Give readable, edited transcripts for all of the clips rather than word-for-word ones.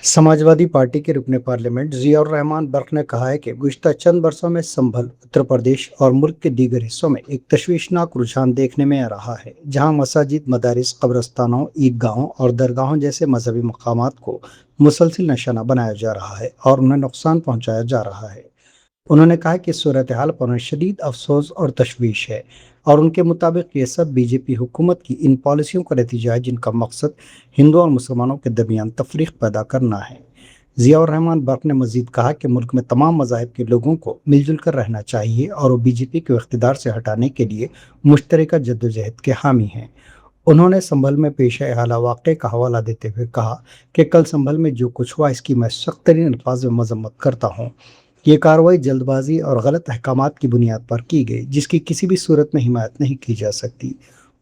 Samajwadi party के रुकने parliament Ziaur Rahman Barq ने कहा है कि गुज़िश्ता चंद वर्षों में संभल, उत्तर प्रदेश और मुल्क के दीगर हिस्सों में एक तशवीशनाक रुझान देखने में आ रहा है, जहां मसाजिद, मदारिस, कब्रस्तानों, ईदगाहों और दरगाहों जैसे मजहबी मकामात को मुसलसिल निशाना बनाया जा रहा है और उन्हें नुकसान पहुंचाया जा रहा है। उन्होंने कहा कि इस सूरत हाल पर उन्हें शदीद अफसोस और तशवीश है और उनके मुताबिक ये सब बीजेपी हुकूमत की इन पॉलिसियों का नतीजा है, जिनका मकसद हिंदू और मुसलमानों के दरमियान तफरीक पैदा करना है। ज़ियाउर रहमान बर्क ने मजीद कहा कि मुल्क में तमाम मज़ाहिब के लोगों को मिलजुल कर रहना चाहिए और वो बीजेपी को इख्तिदार से हटाने के लिए मुश्तरका जद्दोजहद के हामी हैं। उन्होंने संभल में पेश आए आला वाक़े का हवाला देते हुए कहा कि कल संभल में जो कुछ हुआ, इसकी मैं सख्त तरीन अल्फाज में मजम्मत करता हूँ। ये कार्रवाई जल्दबाजी और गलत अहकामात की बुनियाद पर की गई, जिसकी किसी भी सूरत में हिमायत नहीं की जा सकती।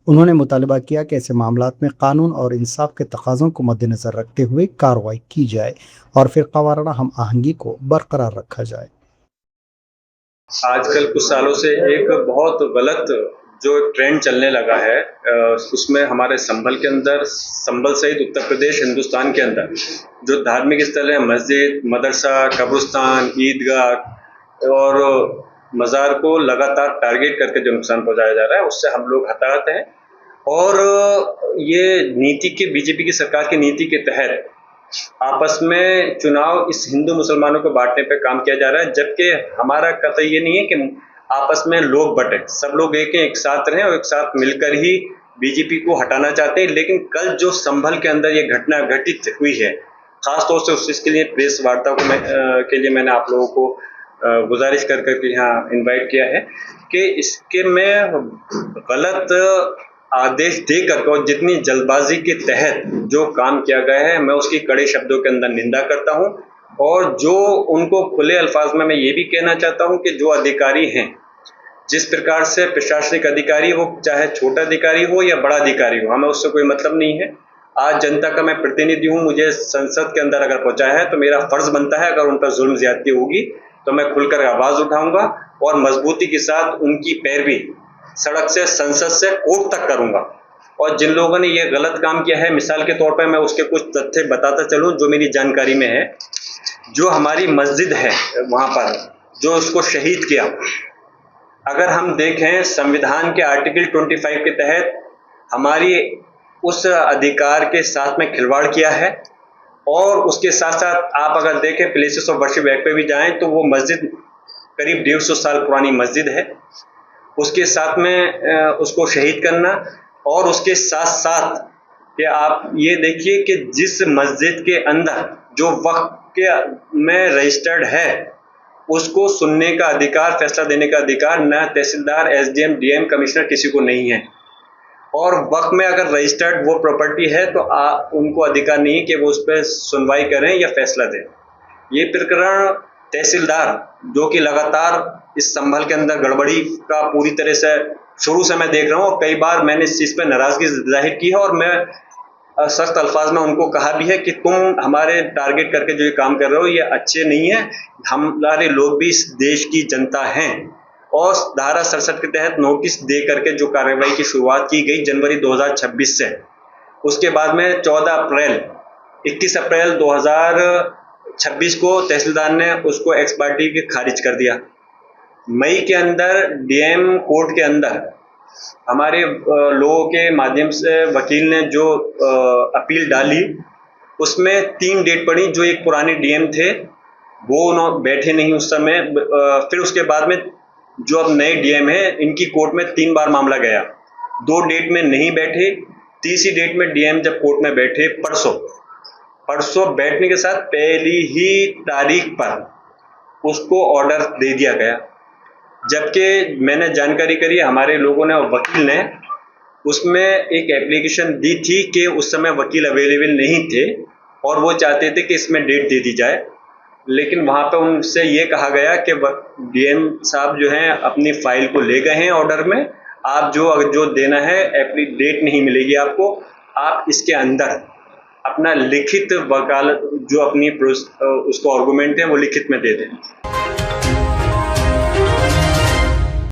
उन्होंने मुतालबा किया कि ऐसे मामलात में कानून और इंसाफ के तकाज़ों को मद्देनज़र रखते हुए कार्रवाई की जाए और फिर वाराना हम आहंगी को बरकरार रखा जाए। आजकल कुछ सालों से एक बहुत गलत जो ट्रेंड चलने लगा है, उसमें हमारे संभल के अंदर, संभल सहित उत्तर प्रदेश, हिंदुस्तान के अंदर जो धार्मिक स्थल है, मस्जिद, मदरसा, कब्रिस्तान, ईदगाह और मज़ार को लगातार टारगेट करके जो नुकसान पहुंचाया जा रहा है, उससे हम लोग हताहत हैं। और ये नीति की, बीजेपी की सरकार की नीति के तहत आपस में चुनाव इस हिंदू मुसलमानों को बांटने पे काम किया जा रहा है, जबकि हमारा कतई ये नहीं है कि आपस में लोग बटे, सब लोग एक साथ रहें और एक साथ मिलकर ही बीजेपी को हटाना चाहते हैं। लेकिन कल जो संभल के अंदर ये घटना घटित हुई है, खासतौर से उस चीज़ के लिए प्रेस वार्ता को के लिए मैंने आप लोगों को गुजारिश कर करके यहाँ इन्वाइट किया है कि इसके में गलत आदेश दे करके और जितनी जल्दबाजी के तहत जो काम किया गया है, मैं उसकी कड़े शब्दों के अंदर निंदा करता हूं। और जो उनको खुले अल्फाज में मैं ये भी कहना चाहता हूं कि जो अधिकारी हैं, जिस प्रकार से प्रशासनिक अधिकारी हो, चाहे छोटा अधिकारी हो या बड़ा अधिकारी हो, हमें उससे कोई मतलब नहीं है। आज जनता का मैं प्रतिनिधि हूं, मुझे संसद के अंदर अगर पहुंचाया है तो मेरा फर्ज बनता है, अगर उन पर जुल्म ज्यादती होगी तो मैं खुलकर आवाज उठाऊंगा और मजबूती के साथ उनकी पैरवी सड़क से, संसद से, कोर्ट तक करूंगा। और जिन लोगों ने ये गलत काम किया है, मिसाल के तौर पर मैं उसके कुछ तथ्य बताता चलूं जो मेरी जानकारी में है। जो हमारी मस्जिद है वहां पर जो उसको शहीद किया, अगर हम देखें संविधान के आर्टिकल 25 के तहत हमारी उस अधिकार के साथ में खिलवाड़ किया है। और उसके साथ साथ आप अगर देखें प्लेसेस ऑफ वर्शिप एक्ट पे भी जाएं तो वो मस्जिद करीब 150 साल पुरानी मस्जिद है। उसके साथ में उसको शहीद करना, और उसके साथ साथ कि आप ये देखिए कि जिस मस्जिद के अंदर जो वक्फ के में रजिस्टर्ड है, उसको सुनने का अधिकार, फैसला देने का अधिकार न तहसीलदार, एसडीएम, डीएम, कमिश्नर किसी को नहीं है। और वक्फ में अगर रजिस्टर्ड वो प्रॉपर्टी है तो उनको अधिकार नहीं है कि वो उस पर सुनवाई करें या फैसला दें। ये प्रकरण तहसीलदार जो कि लगातार इस संभल के अंदर गड़बड़ी का पूरी तरह से शुरू से मैं देख रहा हूँ, और कई बार मैंने इस चीज़ पे नाराजगी जाहिर की है और मैं सख्त अल्फाज में उनको कहा भी है कि तुम हमारे टारगेट करके जो ये काम कर रहे हो ये अच्छे नहीं है। हमारे लोग भी इस देश की जनता हैं। और धारा 67 के तहत नोटिस दे करके जो कार्रवाई की शुरुआत की गई जनवरी 2026 से, उसके बाद में 21 अप्रैल 2026 को तहसीलदार ने उसको एक्स पार्टी के खारिज कर दिया। मई के अंदर डीएम कोर्ट के अंदर हमारे लोगों के माध्यम से वकील ने जो अपील डाली, उसमें 3 डेट पड़ी। जो एक पुराने डीएम थे वो बैठे नहीं उस समय, फिर उसके बाद में जो अब नए डीएम है, इनकी कोर्ट में 3 बार मामला गया, 2 डेट में नहीं बैठे। तीसरी डेट में डीएम जब कोर्ट में बैठे परसों बैठने के साथ पहली ही तारीख पर उसको ऑर्डर दे दिया गया। जबकि मैंने जानकारी करी, हमारे लोगों ने और वकील ने उसमें एक एप्लीकेशन दी थी कि उस समय वकील अवेलेबल नहीं थे और वो चाहते थे कि इसमें डेट दे दी जाए। लेकिन वहाँ पे उनसे ये कहा गया कि डीएम साहब जो हैं अपनी फाइल को ले गए हैं ऑर्डर में, आप जो देना है डेट नहीं मिलेगी आपको, आप इसके अंदर अपना लिखित वकालत जो अपनी उसको आर्गूमेंट है वो लिखित में दे दें।